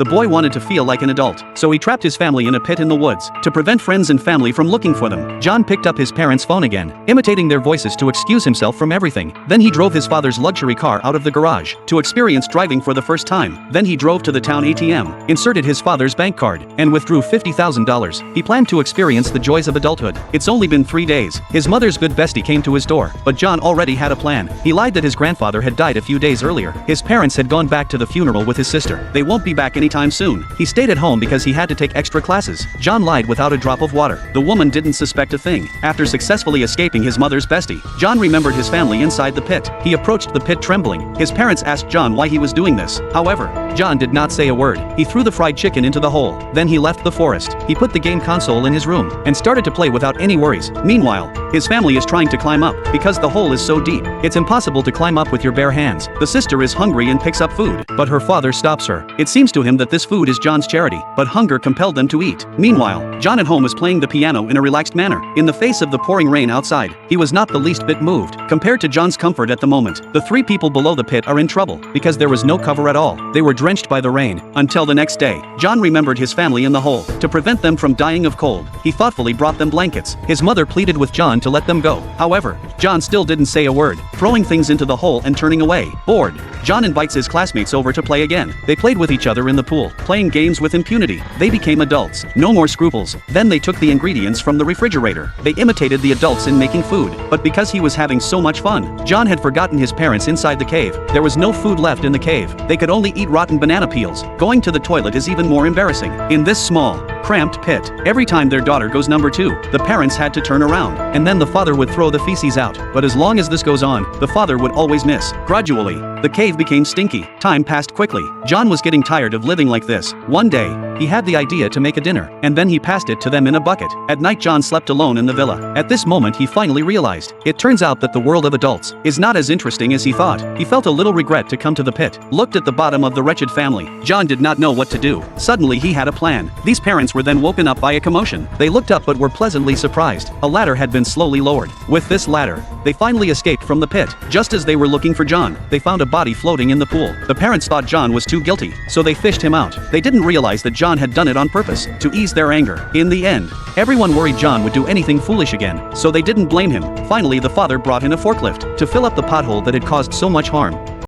The boy wanted to feel like an adult, so he trapped his family in a pit in the woods to prevent friends and family from looking for them. John picked up his parents' phone again, imitating their voices to excuse himself from everything. Then he drove his father's luxury car out of the garage to experience driving for the first time. Then he drove to the town ATM, inserted his father's bank card, and withdrew $50,000. He planned to experience the joys of adulthood. It's only been 3 days. His mother's good bestie came to his door, but John already had a plan. He lied that his grandfather had died a few days earlier. His parents had gone back to the funeral with his sister. They won't be back anytime soon. He stayed at home because he had to take extra classes. John lied without a drop of water. The woman didn't suspect a thing. After successfully escaping his mother's bestie, John remembered his family inside the pit. He approached the pit trembling. His parents asked John why he was doing this. However, John did not say a word. He threw the fried chicken into the hole. Then he left the forest. He put the game console in his room and started to play without any worries. Meanwhile, his family is trying to climb up because the hole is so deep. It's impossible to climb up with your bare hands. The sister is hungry and picks up food, but her father stops her. It seems to him that this food is John's charity, but hunger compelled them to eat. Meanwhile, John at home is playing the piano in a relaxed manner. In the face of the pouring rain outside, he was not the least bit moved. Compared to John's comfort at the moment, the 3 people below the pit are in trouble because there was no cover at all. They were drenched by the rain. Until the next day, John remembered his family in the hole. To prevent them from dying of cold, he thoughtfully brought them blankets. His mother pleaded with John to let them go. However, John still didn't say a word, throwing things into the hole and turning away. Bored, John invites his classmates over to play again. They played with each other in the pool, playing games with impunity. They became adults. No more scruples. Then they took the ingredients from the refrigerator. They imitated the adults in making food. But because he was having so much fun, John had forgotten his parents inside the cave. There was no food left in the cave. They could only eat rotten banana peels. Going to the toilet is even more embarrassing. In this small, cramped pit, every time their daughter goes number 2, the parents had to turn around, and then the father would throw the feces out. But as long as this goes on, the father would always miss. Gradually, the cave became stinky. Time passed quickly. John was getting tired of living like this. One day, he had the idea to make a dinner, and then he passed it to them in a bucket. At night, John slept alone in the villa. At this moment, he finally realized. It turns out that the world of adults is not as interesting as he thought. He felt a little regret to come to the pit, looked at the bottom of the wretched family. John did not know what to do. Suddenly, he had a plan. These parents were then woken up by a commotion. They looked up but were pleasantly surprised. A ladder had been slowly lowered. With this ladder, they finally escaped from the pit. Just as they were looking for John, they found a body floating in the pool. The parents thought John was too guilty, so they fished him out. They didn't realize that John had done it on purpose, to ease their anger. In the end, everyone worried John would do anything foolish again, so they didn't blame him. Finally, the father brought in a forklift to fill up the pothole that had caused so much harm.